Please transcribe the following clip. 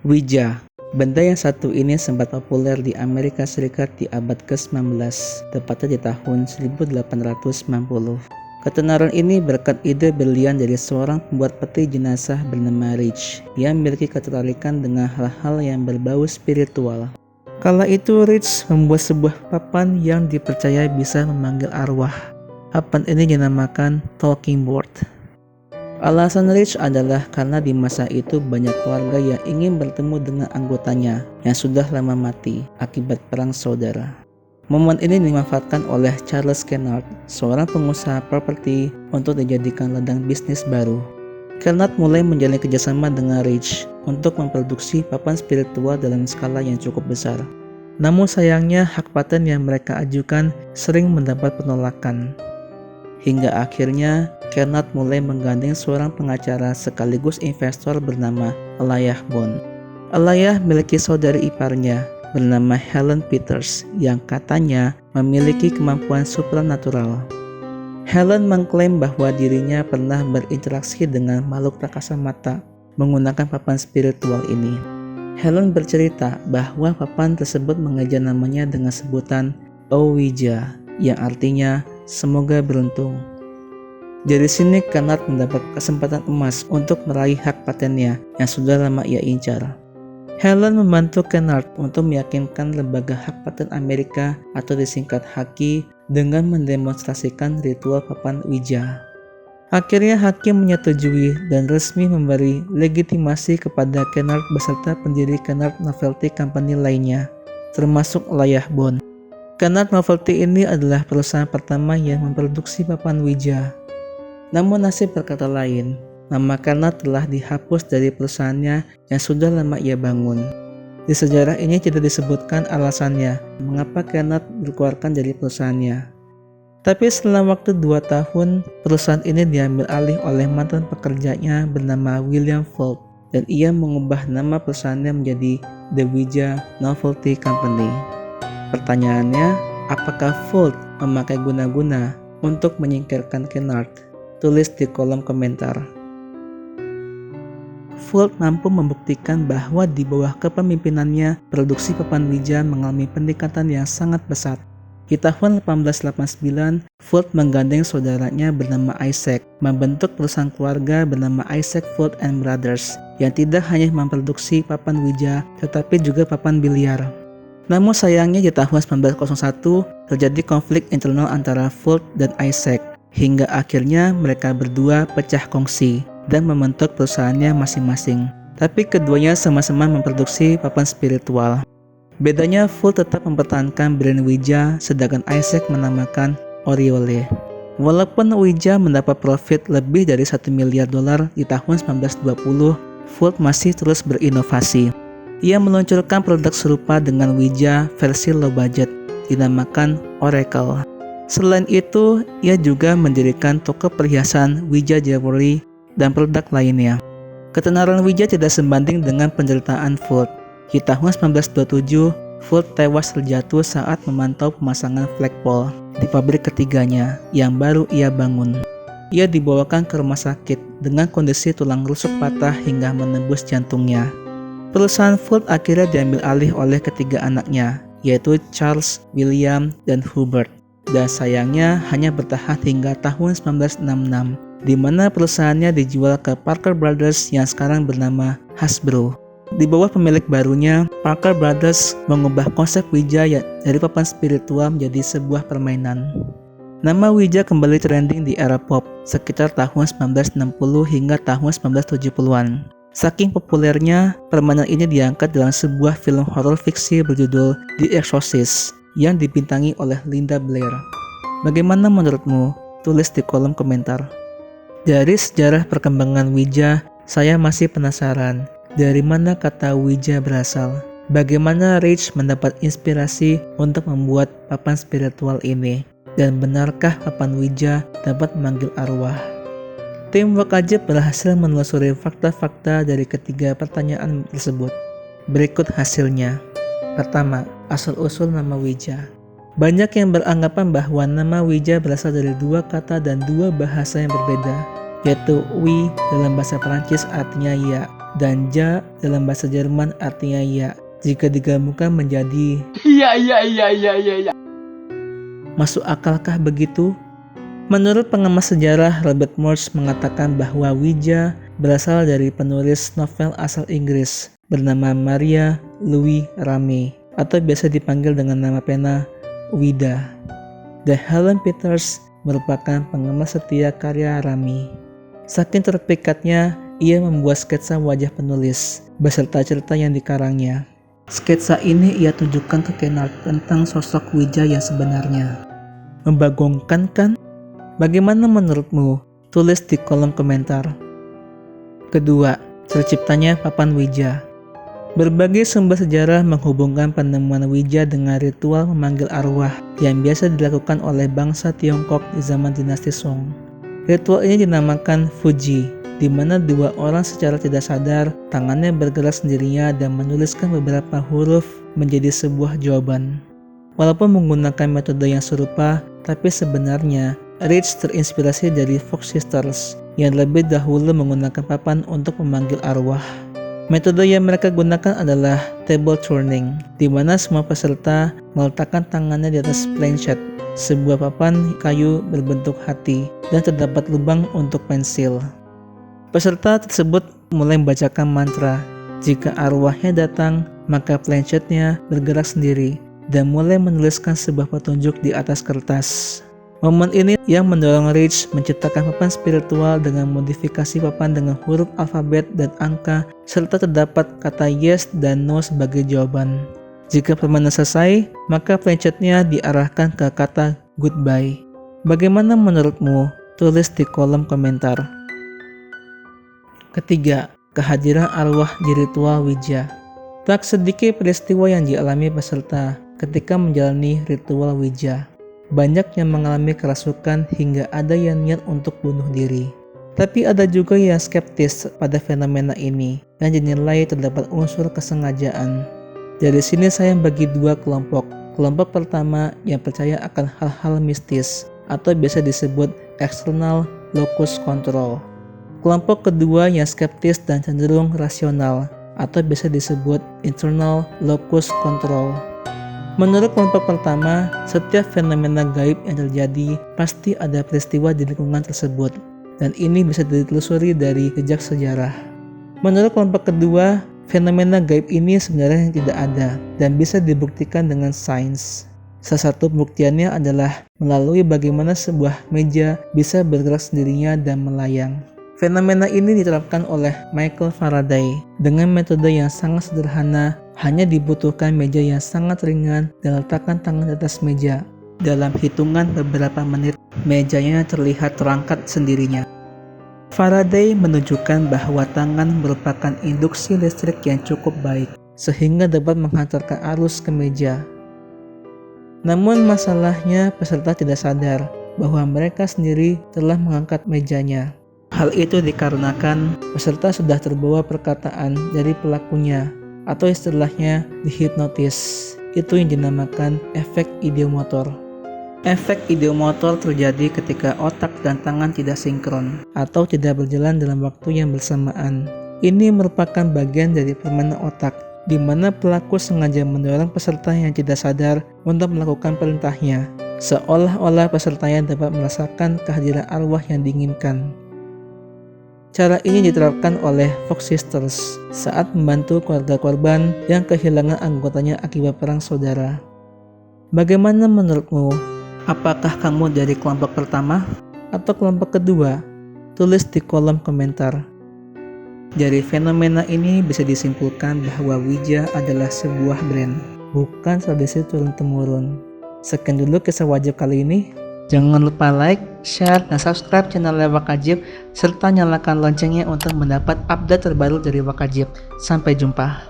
Ouija. Benda yang satu ini sempat populer di Amerika Serikat di abad ke-19, tepatnya di tahun 1890. Ketenaran ini berkat ide brilian dari seorang pembuat peti jenazah bernama Rich yang memiliki ketertarikan dengan hal-hal yang berbau spiritual. Kala itu Rich membuat sebuah papan yang dipercaya bisa memanggil arwah. Papan ini dinamakan Talking Board. Alasan Rich adalah karena di masa itu banyak keluarga yang ingin bertemu dengan anggotanya yang sudah lama mati akibat perang saudara. Momen ini dimanfaatkan oleh Charles Kennard, seorang pengusaha properti, untuk dijadikan ladang bisnis baru. Kennard mulai menjalin kerjasama dengan Rich untuk memproduksi papan spiritual dalam skala yang cukup besar. Namun sayangnya hak paten yang mereka ajukan sering mendapat penolakan. Hingga akhirnya Kennard mulai menggandeng seorang pengacara sekaligus investor bernama Elijah Bond. Elijah memiliki saudari iparnya bernama Helen Peters yang katanya memiliki kemampuan supranatural. Helen mengklaim bahwa dirinya pernah berinteraksi dengan makhluk tak kasat mata menggunakan papan spiritual ini. Helen bercerita bahwa papan tersebut mengeja namanya dengan sebutan Ouija yang artinya semoga beruntung. Dari sini Kennard mendapat kesempatan emas untuk meraih hak patennya yang sudah lama ia incar. Helen membantu Kennard untuk meyakinkan lembaga hak paten Amerika atau disingkat HAKI dengan mendemonstrasikan ritual papan Ouija. Akhirnya hakim menyetujui dan resmi memberi legitimasi kepada Kennard beserta pendiri Kennard Novelty Company lainnya, termasuk Elijah Bond. Kennard Novelty ini adalah perusahaan pertama yang memproduksi papan Ouija. Namun nasib berkata lain, nama Kennard telah dihapus dari perusahaannya yang sudah lama ia bangun. Di sejarah ini tidak disebutkan alasannya mengapa Kennard dikeluarkan dari perusahaannya. Tapi setelah waktu 2 tahun, perusahaan ini diambil alih oleh mantan pekerjanya bernama William Fuld dan ia mengubah nama perusahaannya menjadi The Ouija Novelty Company. Pertanyaannya, apakah Fuld memakai guna-guna untuk menyingkirkan Kennard? Tulis di kolom komentar. Fuld mampu membuktikan bahwa di bawah kepemimpinannya, produksi papan Ouija mengalami peningkatan yang sangat pesat. Di tahun 1889, Fuld menggandeng saudaranya bernama Isaac, membentuk perusahaan keluarga bernama Isaac Fuld and Brothers, yang tidak hanya memproduksi papan Ouija, tetapi juga papan biliar. Namun sayangnya di tahun 1901 terjadi konflik internal antara Fuld dan Isaac, hingga akhirnya mereka berdua pecah kongsi dan membentuk perusahaannya masing-masing. Tapi keduanya sama-sama memproduksi papan spiritual. Bedanya Fuld tetap mempertahankan brand Ouija, sedangkan Isaac menamakan Oriole. Walaupun Ouija mendapat profit lebih dari $1 miliar di tahun 1920, Fuld masih terus berinovasi. Ia meluncurkan produk serupa dengan Ouija versi low budget, dinamakan Oracle. Selain itu, ia juga mendirikan toko perhiasan Ouija Jewelry dan produk lainnya. Ketenaran Ouija tidak sebanding dengan penderitaan Fuld. Di tahun 1927, Fuld tewas terjatuh saat memantau pemasangan flagpole di pabrik ketiganya yang baru ia bangun. Ia dibawakan ke rumah sakit dengan kondisi tulang rusuk patah hingga menembus jantungnya. Perusahaan Fuld akhirnya diambil alih oleh ketiga anaknya, yaitu Charles, William, dan Hubert. Dan sayangnya hanya bertahan hingga tahun 1966, di mana perusahaannya dijual ke Parker Brothers yang sekarang bernama Hasbro. Di bawah pemilik barunya, Parker Brothers mengubah konsep Ouija dari papan spiritual menjadi sebuah permainan. Nama Ouija kembali trending di era pop sekitar tahun 1960 hingga tahun 1970-an. Saking populernya, permainan ini diangkat dalam sebuah film horor fiksi berjudul The Exorcist yang dibintangi oleh Linda Blair. Bagaimana menurutmu? Tulis di kolom komentar. Dari sejarah perkembangan Ouija, saya masih penasaran. Dari mana kata Ouija berasal? Bagaimana Rich mendapat inspirasi untuk membuat papan spiritual ini? Dan benarkah papan Ouija dapat memanggil arwah? Tim Wakajet berhasil menelusuri fakta-fakta dari ketiga pertanyaan tersebut. Berikut hasilnya. Pertama, asal-usul nama Ouija. Banyak yang beranggapan bahwa nama Ouija berasal dari 2 kata dan 2 bahasa yang berbeda, yaitu oui dalam bahasa Perancis artinya ya, dan ja dalam bahasa Jerman artinya ya. Jika digabungkan menjadi Iya. masuk akalkah begitu? Menurut pengamat sejarah Robert Morse mengatakan bahwa Ouija berasal dari penulis novel asal Inggris bernama Maria Louise Ramey atau biasa dipanggil dengan nama pena Ouida. The Helen Peters merupakan penggemar setia karya Ramey. Saking terpikatnya, ia membuat sketsa wajah penulis beserta cerita yang dikarangnya. Sketsa ini ia tunjukkan ke Kennard tentang sosok Ouija yang sebenarnya. Membagongkan kan? Bagaimana menurutmu? Tulis di kolom komentar. Kedua, terciptanya papan Ouija. Berbagai sumber sejarah menghubungkan penemuan Ouija dengan ritual memanggil arwah yang biasa dilakukan oleh bangsa Tiongkok di zaman dinasti Song. Ritual ini dinamakan Fuji, di mana dua orang secara tidak sadar tangannya bergerak sendirinya dan menuliskan beberapa huruf menjadi sebuah jawaban. Walaupun menggunakan metode yang serupa, tapi sebenarnya Rich terinspirasi dari Fox Sisters yang lebih dahulu menggunakan papan untuk memanggil arwah. Metode yang mereka gunakan adalah table turning, di mana semua peserta meletakkan tangannya di atas planchet, sebuah papan kayu berbentuk hati, dan terdapat lubang untuk pensil. Peserta tersebut mulai membacakan mantra. Jika arwahnya datang, maka planchetnya bergerak sendiri dan mulai menuliskan sebuah petunjuk di atas kertas. Momen ini yang mendorong Rich menciptakan papan spiritual dengan modifikasi papan dengan huruf alfabet dan angka, serta terdapat kata yes dan no sebagai jawaban. Jika permainan selesai, maka planchetnya diarahkan ke kata goodbye. Bagaimana menurutmu? Tulis di kolom komentar. Ketiga, kehadiran arwah di ritual Ouija. Tak sedikit peristiwa yang dialami peserta ketika menjalani ritual Ouija. Banyak yang mengalami kerasukan hingga ada yang niat untuk bunuh diri. Tapi ada juga yang skeptis pada fenomena ini dan dinilai terdapat unsur kesengajaan. Dari sini saya bagi dua kelompok. Kelompok pertama yang percaya akan hal-hal mistis atau biasa disebut external locus control. Kelompok kedua yang skeptis dan cenderung rasional atau biasa disebut internal locus control. Menurut kelompok pertama, setiap fenomena gaib yang terjadi pasti ada peristiwa di lingkungan tersebut, dan ini bisa ditelusuri dari jejak sejarah. Menurut kelompok kedua, fenomena gaib ini sebenarnya tidak ada dan bisa dibuktikan dengan sains. Salah satu pembuktiannya adalah melalui bagaimana sebuah meja bisa bergerak sendirinya dan melayang. Fenomena ini diterapkan oleh Michael Faraday dengan metode yang sangat sederhana, hanya dibutuhkan meja yang sangat ringan dan letakkan tangan di atas meja. Dalam hitungan beberapa menit, mejanya terlihat terangkat sendirinya. Faraday menunjukkan bahwa tangan merupakan induksi listrik yang cukup baik, sehingga dapat menghantarkan arus ke meja. Namun masalahnya peserta tidak sadar bahwa mereka sendiri telah mengangkat mejanya. Hal itu dikarenakan peserta sudah terbawa perkataan dari pelakunya atau istilahnya dihipnotis. Itu yang dinamakan efek ideomotor. Efek ideomotor terjadi ketika otak dan tangan tidak sinkron atau tidak berjalan dalam waktu yang bersamaan. Ini merupakan bagian dari permainan otak, di mana pelaku sengaja mendorong peserta yang tidak sadar untuk melakukan perintahnya, seolah-olah pesertanya dapat merasakan kehadiran arwah yang diinginkan. Cara ini diterapkan oleh Fox Sisters saat membantu keluarga korban yang kehilangan anggotanya akibat perang saudara. Bagaimana menurutmu? Apakah kamu dari kelompok pertama atau kelompok kedua? Tulis di kolom komentar. Dari fenomena ini bisa disimpulkan bahwa Ouija adalah sebuah brand, bukan tradisi turun-temurun. Sekian dulu kisah wajib kali ini. Jangan lupa like, share, dan subscribe channel Wakajib serta nyalakan loncengnya untuk mendapat update terbaru dari Wakajib. Sampai jumpa.